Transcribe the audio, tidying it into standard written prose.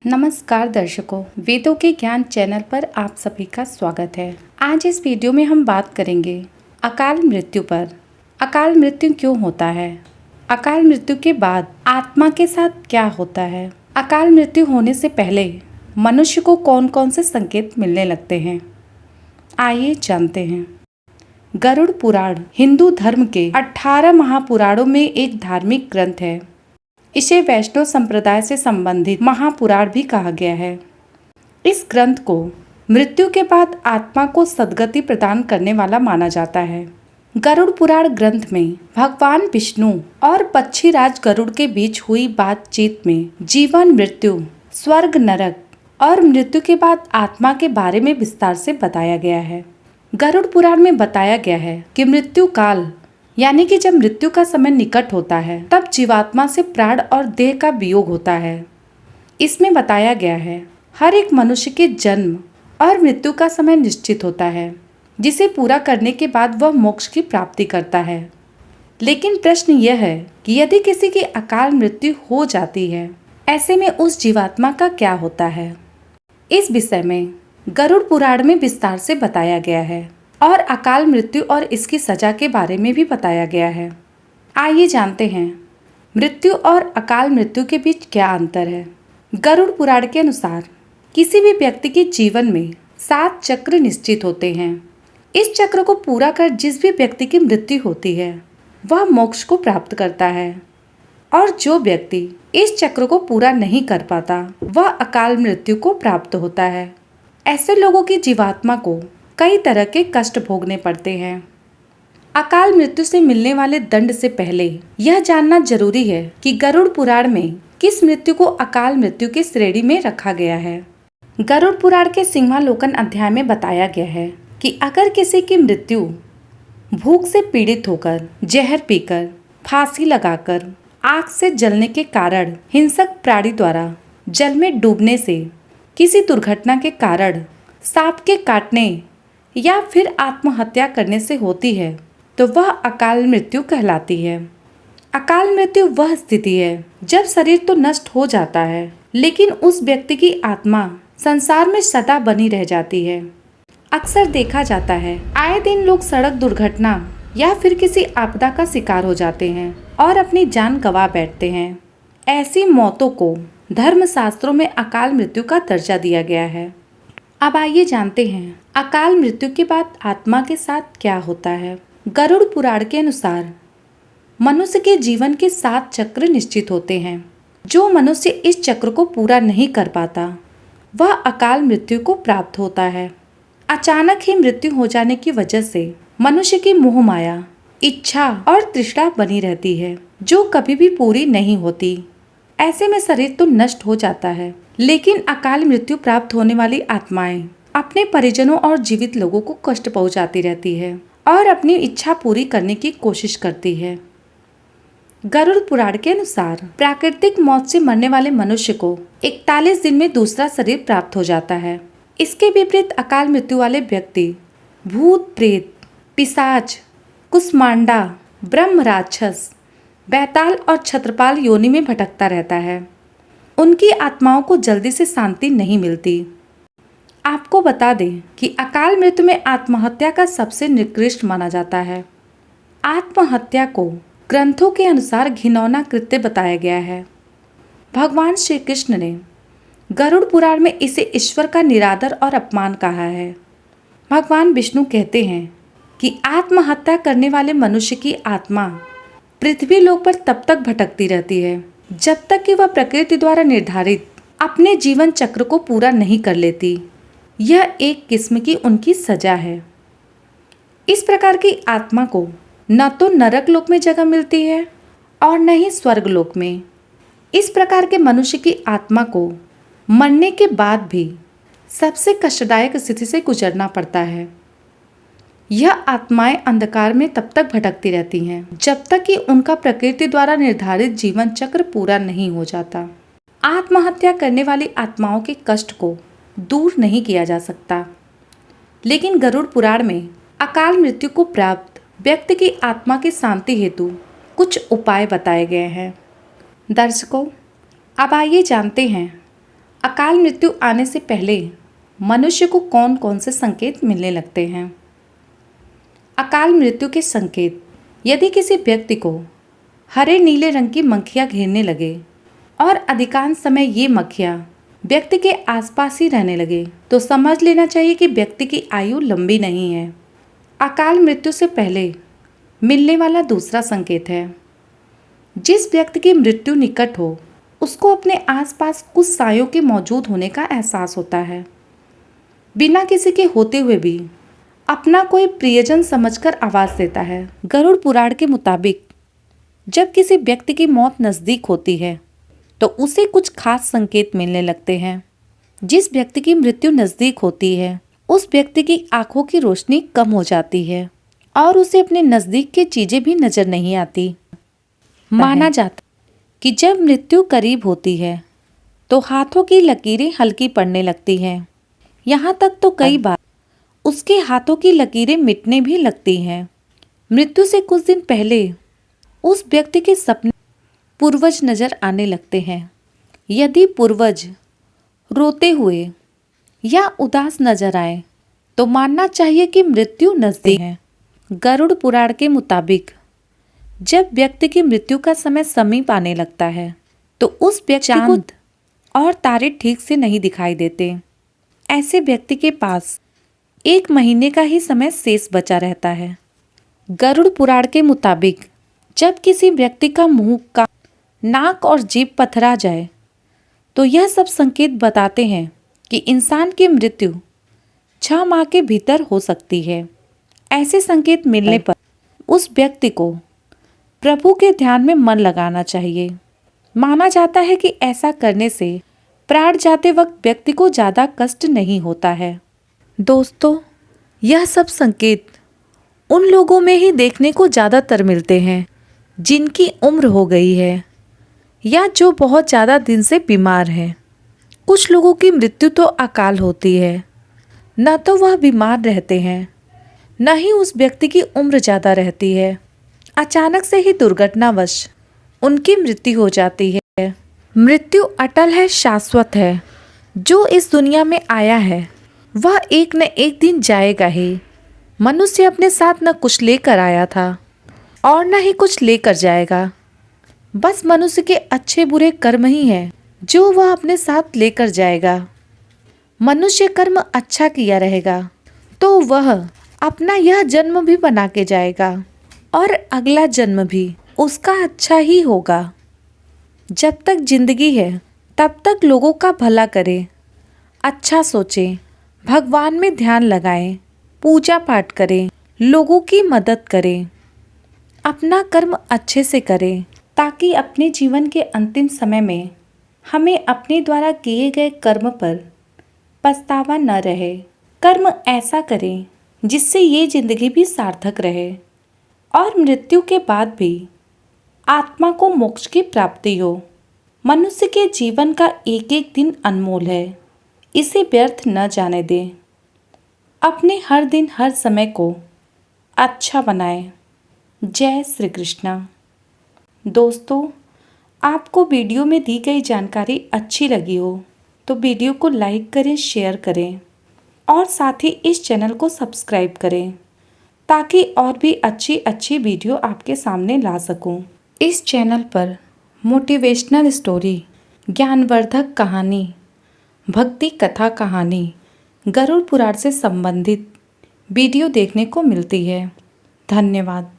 नमस्कार दर्शकों, वेदों के ज्ञान चैनल पर आप सभी का स्वागत है। आज इस वीडियो में हम बात करेंगे अकाल मृत्यु पर। अकाल मृत्यु क्यों होता है? अकाल मृत्यु के बाद आत्मा के साथ क्या होता है? अकाल मृत्यु होने से पहले मनुष्य को कौन कौन से संकेत मिलने लगते हैं, आइए जानते हैं। गरुड़ पुराण हिंदू धर्म के 18 महापुराणों में एक धार्मिक ग्रंथ है। इसे वैष्णव संप्रदाय से संबंधित महापुराण भी कहा गया है। इस ग्रंथ को मृत्यु के बाद आत्मा को सद्गति प्रदान करने वाला माना जाता है। गरुड़ पुराण ग्रंथ में भगवान विष्णु और पक्षीराज गरुड़ के बीच हुई बातचीत में जीवन, मृत्यु, स्वर्ग, नरक और मृत्यु के बाद आत्मा के बारे में विस्तार से बताया गया है। गरुड़ पुराण में बताया गया है कि मृत्यु काल यानी कि जब मृत्यु का समय निकट होता है तब जीवात्मा से प्राण और देह का वियोग होता है। इसमें बताया गया है हर एक मनुष्य के जन्म और मृत्यु का समय निश्चित होता है, जिसे पूरा करने के बाद वह मोक्ष की प्राप्ति करता है। लेकिन प्रश्न यह है कि यदि किसी की अकाल मृत्यु हो जाती है, ऐसे में उस जीवात्मा का क्या होता है? इस विषय में गरुड़ पुराण में विस्तार से बताया गया है और अकाल मृत्यु और इसकी सजा के बारे में भी बताया गया है। आइए जानते हैं मृत्यु और अकाल मृत्यु के बीच क्या अंतर है। गरुड़ पुराण के अनुसार किसी भी व्यक्ति के जीवन में 7 चक्र निश्चित होते हैं। इस चक्र को पूरा कर जिस भी व्यक्ति की मृत्यु होती है वह मोक्ष को प्राप्त करता है, और जो व्यक्ति इस चक्र को पूरा नहीं कर पाता वह अकाल मृत्यु को प्राप्त होता है। ऐसे लोगों की जीवात्मा को कई तरह के कष्ट भोगने पड़ते हैं। अकाल मृत्यु से मिलने वाले दंड से पहले यह जानना जरूरी है कि गरुड़ पुराण में किस मृत्यु को अकाल मृत्यु की श्रेणी में रखा गया है। गरुड़ पुराण के सिंहालोकन अध्याय में बताया गया है कि अगर किसी की मृत्यु भूख से पीड़ित होकर, जहर पीकर, फांसी लगाकर, आग से जलने के कारण, हिंसक प्राणी द्वारा जल में डूबने से, किसी दुर्घटना के कारण, सांप के काटने या फिर आत्महत्या करने से होती है तो वह अकाल मृत्यु कहलाती है। अकाल मृत्यु वह स्थिति है जब शरीर तो नष्ट हो जाता है लेकिन उस व्यक्ति की आत्मा संसार में सदा बनी रह जाती है। अक्सर देखा जाता है आए दिन लोग सड़क दुर्घटना या फिर किसी आपदा का शिकार हो जाते हैं और अपनी जान गंवा बैठते हैं। ऐसी मौतों को धर्मशास्त्रों में अकाल मृत्यु का दर्जा दिया गया है। अब आइए जानते हैं अकाल मृत्यु के बाद आत्मा के साथ क्या होता है। गरुड़ पुराण के अनुसार मनुष्य के जीवन के 7 चक्र निश्चित होते हैं। जो मनुष्य इस चक्र को पूरा नहीं कर पाता वह अकाल मृत्यु को प्राप्त होता है। अचानक ही मृत्यु हो जाने की वजह से मनुष्य की मोह माया, इच्छा और तृष्णा बनी रहती है जो कभी भी पूरी नहीं होती। ऐसे में शरीर तो नष्ट हो जाता है, लेकिन अकाल मृत्यु प्राप्त होने वाली आत्माएं अपने परिजनों और जीवित लोगों को कष्ट पहुंचाती रहती है और अपनी इच्छा पूरी करने की कोशिश करती है। गरुड़ पुराण के अनुसार प्राकृतिक मौत से मरने वाले मनुष्य को 41 दिन में दूसरा शरीर प्राप्त हो जाता है। इसके विपरीत अकाल मृत्यु वाले व्यक्ति भूत, प्रेत, पिशाच, कुष्मांडा, ब्रह्म राक्षस, बैताल और छत्रपाल योनि में भटकता रहता है। उनकी आत्माओं को जल्दी से शांति नहीं मिलती। आपको बता दें कि अकाल मृत्यु में आत्महत्या का सबसे निकृष्ट माना जाता है। आत्महत्या को ग्रंथों के अनुसार घिनौना कृत्य बताया गया है। भगवान श्री कृष्ण ने गरुड़ पुराण में इसे ईश्वर का निरादर और अपमान कहा है। भगवान विष्णु कहते हैं कि आत्महत्या करने वाले मनुष्य की आत्मा पृथ्वी लोक पर तब तक भटकती रहती है जब तक कि वह प्रकृति द्वारा निर्धारित अपने जीवन चक्र को पूरा नहीं कर लेती। यह एक किस्म की उनकी सजा है। इस प्रकार की आत्मा को न तो नरक लोक में जगह मिलती है और न ही स्वर्ग लोक में। इस प्रकार के मनुष्य की आत्मा को मरने के बाद भी सबसे कष्टदायक स्थिति से गुजरना पड़ता है। यह आत्माएं अंधकार में तब तक भटकती रहती हैं जब तक कि उनका प्रकृति द्वारा निर्धारित जीवन चक्र पूरा नहीं हो जाता। आत्महत्या करने वाली आत्माओं के कष्ट को दूर नहीं किया जा सकता, लेकिन गरुड़ पुराण में अकाल मृत्यु को प्राप्त व्यक्ति की आत्मा की शांति हेतु कुछ उपाय बताए गए हैं। दर्शकों, अब आइए जानते हैं अकाल मृत्यु आने से पहले मनुष्य को कौन कौन से संकेत मिलने लगते हैं? अकाल मृत्यु के संकेत। यदि किसी व्यक्ति को हरे नीले रंग की मक्खियाँ घेरने लगे और अधिकांश समय ये मक्खियाँ व्यक्ति के आसपास ही रहने लगे तो समझ लेना चाहिए कि व्यक्ति की आयु लंबी नहीं है। अकाल मृत्यु से पहले मिलने वाला दूसरा संकेत है, जिस व्यक्ति की मृत्यु निकट हो उसको अपने आसपास कुछ सायों के मौजूद होने का एहसास होता है। बिना किसी के होते हुए भी अपना कोई प्रियजन समझकर आवाज़ देता है। गरुड़ पुराण के मुताबिक जब किसी व्यक्ति की मौत नज़दीक होती है तो उसे कुछ खास संकेत मिलने लगते हैं। जिस व्यक्ति की मृत्यु नज़दीक होती है उस व्यक्ति की आंखों की रोशनी कम हो जाती है और उसे अपने नज़दीक की चीज़ें भी नज़र नहीं आती। माना जाता कि जब मृत्यु करीब होती है तो हाथों की लकीरें हल्की पड़ने लगती हैं। यहाँ तक तो कई बार उसके हाथों की लकीरें मिटने भी लगती हैं। मृत्यु से कुछ दिन पहले उस व्यक्ति के सपने पूर्वज नजर आने लगते हैं। यदि पूर्वज रोते हुए या उदास नजर आए तो मानना चाहिए कि मृत्यु नजदीक है। गरुड़ पुराण के मुताबिक जब व्यक्ति की मृत्यु का समय समीप आने लगता है तो उस व्यक्ति को चांद और तारे ठीक से नहीं दिखाई देते। ऐसे व्यक्ति के पास 1 महीने का ही समय शेष बचा रहता है। गरुड़ पुराण के मुताबिक जब किसी व्यक्ति का मुंह, का नाक और जीभ पथरा जाए तो यह सब संकेत बताते हैं कि इंसान की मृत्यु 6 माह के भीतर हो सकती है। ऐसे संकेत मिलने पर उस व्यक्ति को प्रभु के ध्यान में मन लगाना चाहिए। माना जाता है कि ऐसा करने से प्राण जाते वक्त व्यक्ति को ज़्यादा कष्ट नहीं होता है। दोस्तों, यह सब संकेत उन लोगों में ही देखने को ज़्यादातर मिलते हैं जिनकी उम्र हो गई है या जो बहुत ज़्यादा दिन से बीमार हैं। कुछ लोगों की मृत्यु तो अकाल होती है, न तो वह बीमार रहते हैं न ही उस व्यक्ति की उम्र ज़्यादा रहती है। अचानक से ही दुर्घटनावश उनकी मृत्यु हो जाती है। मृत्यु अटल है, शाश्वत है। जो इस दुनिया में आया है वह एक न एक दिन जाएगा ही। मनुष्य अपने साथ न कुछ लेकर आया था और न ही कुछ लेकर जाएगा। बस मनुष्य के अच्छे बुरे कर्म ही हैं जो वह अपने साथ लेकर जाएगा। मनुष्य कर्म अच्छा किया रहेगा तो वह अपना यह जन्म भी बना के जाएगा और अगला जन्म भी उसका अच्छा ही होगा। जब तक जिंदगी है तब तक लोगों का भला करें, अच्छा सोचें, भगवान में ध्यान लगाएं, पूजा पाठ करें, लोगों की मदद करें, अपना कर्म अच्छे से करें ताकि अपने जीवन के अंतिम समय में हमें अपने द्वारा किए गए कर्म पर पछतावा न रहे। कर्म ऐसा करें जिससे ये जिंदगी भी सार्थक रहे और मृत्यु के बाद भी आत्मा को मोक्ष की प्राप्ति हो। मनुष्य के जीवन का एक एक दिन अनमोल है, इसे व्यर्थ न जाने दें। अपने हर दिन हर समय को अच्छा बनाएं। जय श्री कृष्णा। दोस्तों, आपको वीडियो में दी गई जानकारी अच्छी लगी हो तो वीडियो को लाइक करें, शेयर करें और साथ ही इस चैनल को सब्सक्राइब करें ताकि और भी अच्छी अच्छी वीडियो आपके सामने ला सकूं। इस चैनल पर मोटिवेशनल स्टोरी, ज्ञानवर्धक कहानी, भक्ति कथा कहानी, गरुड़ पुराण से संबंधित वीडियो देखने को मिलती है। धन्यवाद।